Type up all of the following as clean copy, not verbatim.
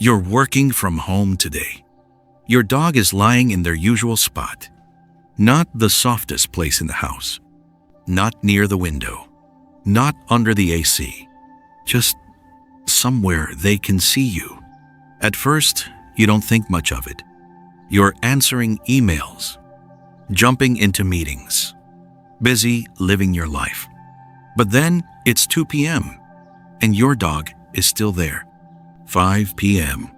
You're working from home today. Your dog is lying in their usual spot. Not the softest place in the house. Not near the window. Not under the AC. Just somewhere they can see you. At first, you don't think much of it. You're answering emails, jumping into meetings, busy living your life. But then it's 2 p.m. and your dog is still there. 5 p.m.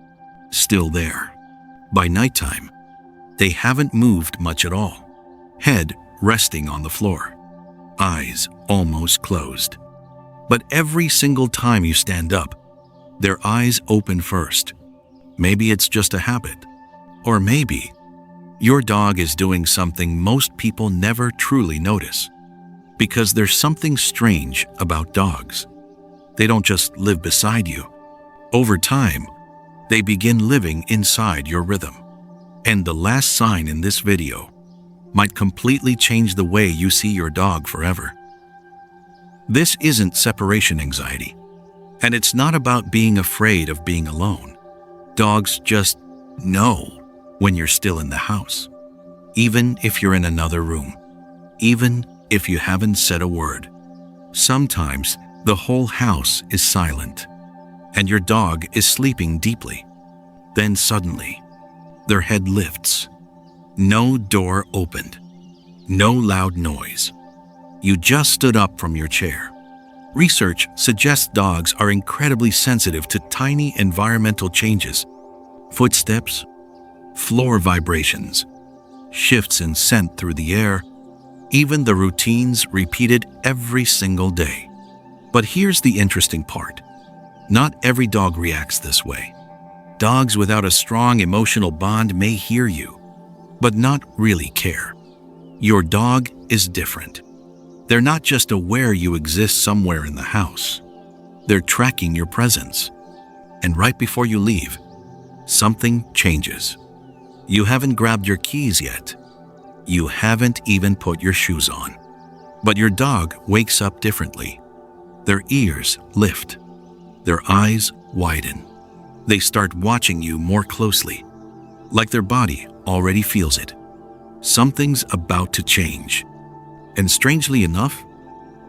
still there. By nighttime, they haven't moved much at all. Head resting on the floor. Eyes almost closed. But every single time you stand up, their eyes open first. Maybe it's just a habit. Or maybe your dog is doing something most people never truly notice. Because there's something strange about dogs. They don't just live beside you. Over time, they begin living inside your rhythm. And the last sign in this video might completely change the way you see your dog forever. This isn't separation anxiety. And it's not about being afraid of being alone. Dogs just know when you're still in the house, even if you're in another room, even if you haven't said a word. Sometimes the whole house is silent, and your dog is sleeping deeply. Then suddenly, their head lifts. No door opened, no loud noise. You just stood up from your chair. Research suggests dogs are incredibly sensitive to tiny environmental changes, footsteps, floor vibrations, shifts in scent through the air, even the routines repeated every single day. But here's the interesting part. Not every dog reacts this way. Dogs without a strong emotional bond may hear you, but not really care. Your dog is different. They're not just aware you exist somewhere in the house. They're tracking your presence. And right before you leave, something changes. You haven't grabbed your keys yet. You haven't even put your shoes on. But your dog wakes up differently. Their ears lift. Their eyes widen. They start watching you more closely, like their body already feels it. Something's about to change. And strangely enough,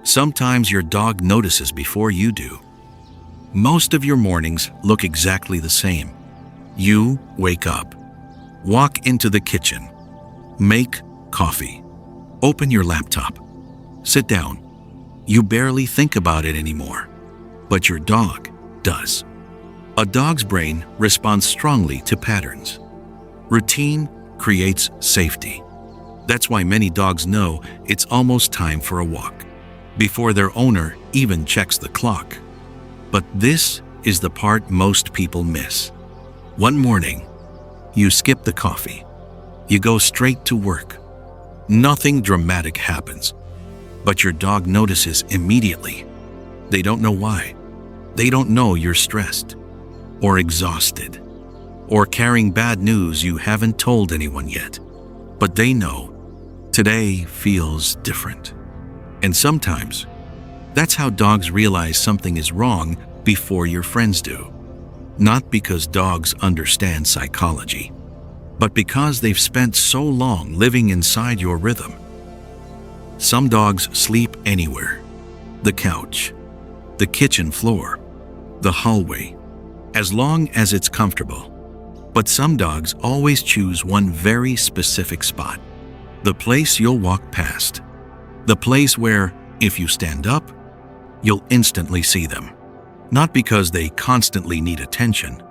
sometimes your dog notices before you do. Most of your mornings look exactly the same. You wake up, walk into the kitchen, make coffee, open your laptop, sit down. You barely think about it anymore, but your dog does. A dog's brain responds strongly to patterns. Routine creates safety. That's why many dogs know it's almost time for a walk, before their owner even checks the clock. But this is the part most people miss. One morning, you skip the coffee. You go straight to work. Nothing dramatic happens, but your dog notices immediately. They don't know why. They don't know you're stressed, or exhausted, or carrying bad news you haven't told anyone yet. But they know today feels different. And sometimes, that's how dogs realize something is wrong before your friends do. Not because dogs understand psychology, but because they've spent so long living inside your rhythm. Some dogs sleep anywhere. The couch, the kitchen floor, the hallway, as long as it's comfortable. But some dogs always choose one very specific spot. The place you'll walk past. The place where, if you stand up, you'll instantly see them. Not because they constantly need attention.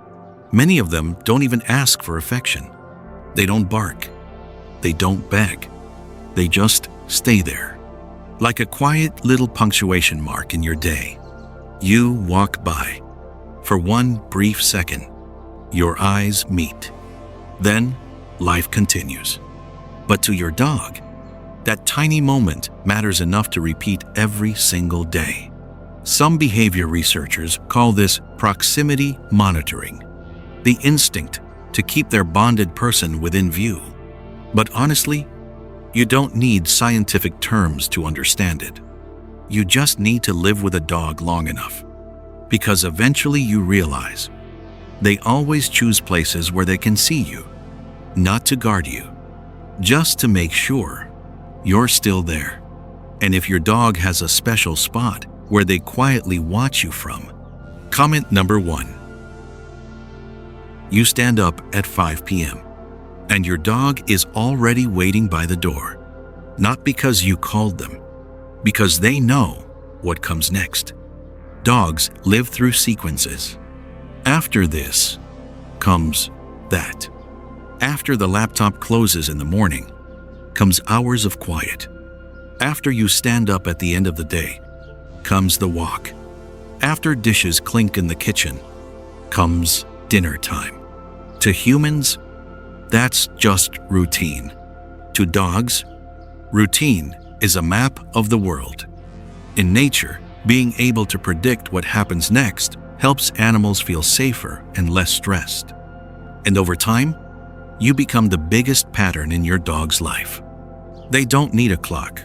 Many of them don't even ask for affection. They don't bark. They don't beg. They just stay there. Like a quiet little punctuation mark in your day. You walk by. For one brief second, your eyes meet. Then, life continues. But to your dog, that tiny moment matters enough to repeat every single day. Some behavior researchers call this proximity monitoring, the instinct to keep their bonded person within view. But honestly, you don't need scientific terms to understand it. You just need to live with a dog long enough, because eventually you realize They always choose places where they can see you, not to guard you, just to make sure you're still there. And if your dog has a special spot where they quietly watch you from, comment number 1. You stand up at 5 p.m. and your dog is already waiting by the door, not because you called them, because they know what comes next. Dogs live through sequences. After this comes that. After the laptop closes in the morning, comes hours of quiet. After you stand up at the end of the day, comes the walk. After dishes clink in the kitchen, comes dinner time. To humans, that's just routine. To dogs, routine is a map of the world. In nature, being able to predict what happens next helps animals feel safer and less stressed. And over time, you become the biggest pattern in your dog's life. They don't need a clock.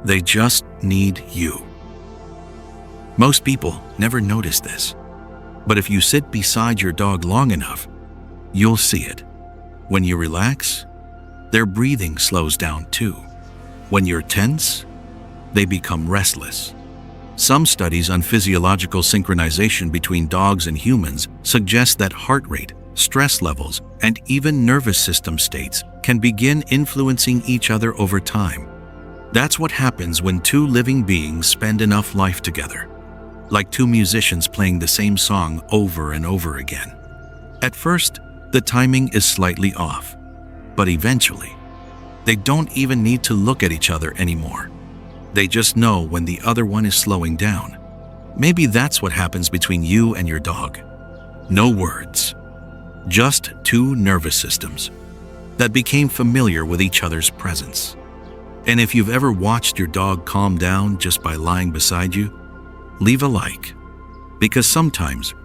They just need you. Most people never notice this, but if you sit beside your dog long enough, you'll see it. When you relax, their breathing slows down too. When you're tense, they become restless. Some studies on physiological synchronization between dogs and humans suggest that heart rate, stress levels, and even nervous system states can begin influencing each other over time. That's what happens when two living beings spend enough life together, like two musicians playing the same song over and over again. At first, the timing is slightly off, but eventually, they don't even need to look at each other anymore. They just know when the other one is slowing down. Maybe that's what happens between you and your dog. No words, just two nervous systems that became familiar with each other's presence. And if you've ever watched your dog calm down just by lying beside you, leave a like, because sometimes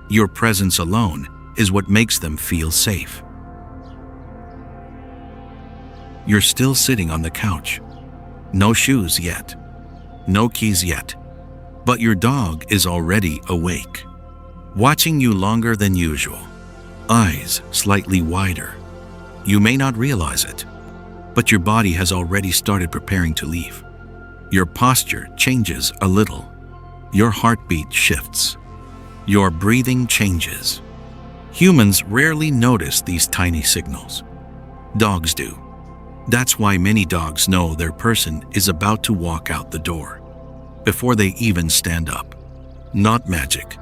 your presence alone is what makes them feel safe. You're still sitting on the couch. No shoes yet. No keys yet. But your dog is already awake, watching you longer than usual. Eyes slightly wider. You may not realize it, but your body has already started preparing to leave. Your posture changes a little. Your heartbeat shifts. Your breathing changes. Humans rarely notice these tiny signals. Dogs do. That's why many dogs know their person is about to walk out the door before they even stand up. Not magic,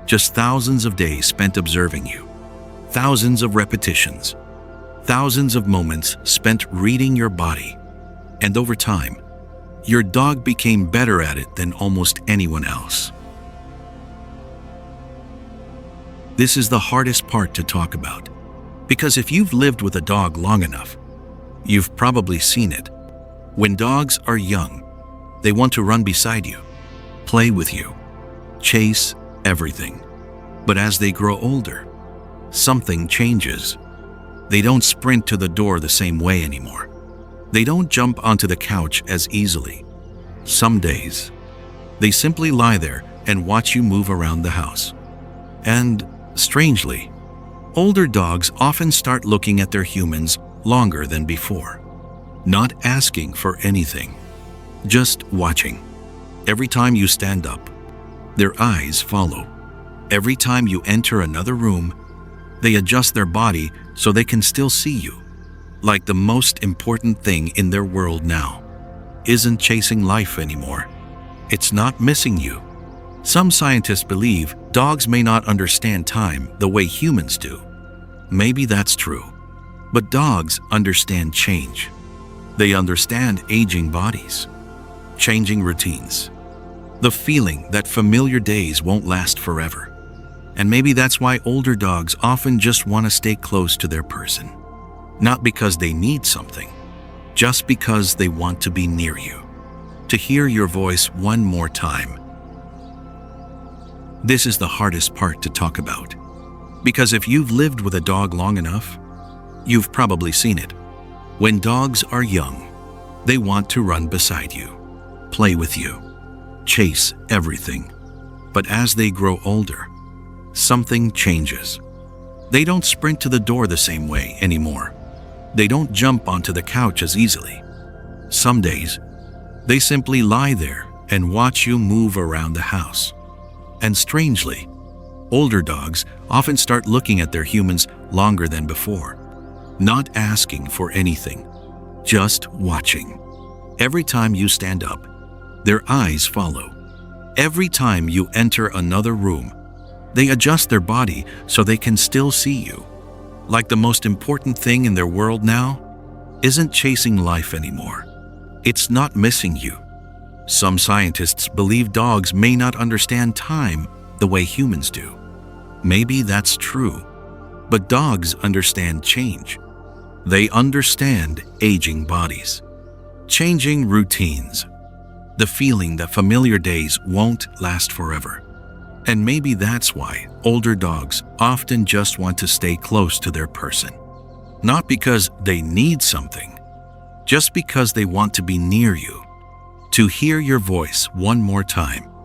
just thousands of days spent observing you, thousands of repetitions, thousands of moments spent reading your body. And over time, your dog became better at it than almost anyone else. This is the hardest part to talk about, because if you've lived with a dog long enough, you've probably seen it. When dogs are young, they want to run beside you, play with you, chase everything. But as they grow older, something changes. They don't sprint to the door the same way anymore. They don't jump onto the couch as easily. Some days, they simply lie there and watch you move around the house. And strangely, older dogs often start looking at their humans longer than before, not asking for anything, just watching. Every time you stand up, their eyes follow. Every time you enter another room, they adjust their body so they can still see you. Like the most important thing in their world now isn't chasing life anymore. It's not missing you. Some scientists believe dogs may not understand time the way humans do. Maybe that's true. But dogs understand change. They understand aging bodies, changing routines, the feeling that familiar days won't last forever. And maybe that's why older dogs often just want to stay close to their person. Not because they need something, just because they want to be near you, to hear your voice one more time. This is the hardest part to talk about, because if you've lived with a dog long enough, you've probably seen it. When dogs are young, they want to run beside you, play with you, chase everything. But as they grow older, something changes. They don't sprint to the door the same way anymore. They don't jump onto the couch as easily. Some days, they simply lie there and watch you move around the house. And strangely, older dogs often start looking at their humans longer than before, not asking for anything, just watching. Every time you stand up, their eyes follow. Every time you enter another room, they adjust their body so they can still see you. Like the most important thing in their world now isn't chasing life anymore. It's not missing you. Some scientists believe dogs may not understand time the way humans do. Maybe that's true, but dogs understand change. They understand aging bodies, changing routines, the feeling that familiar days won't last forever. And maybe that's why older dogs often just want to stay close to their person. Not because they need something, just because they want to be near you, to hear your voice one more time,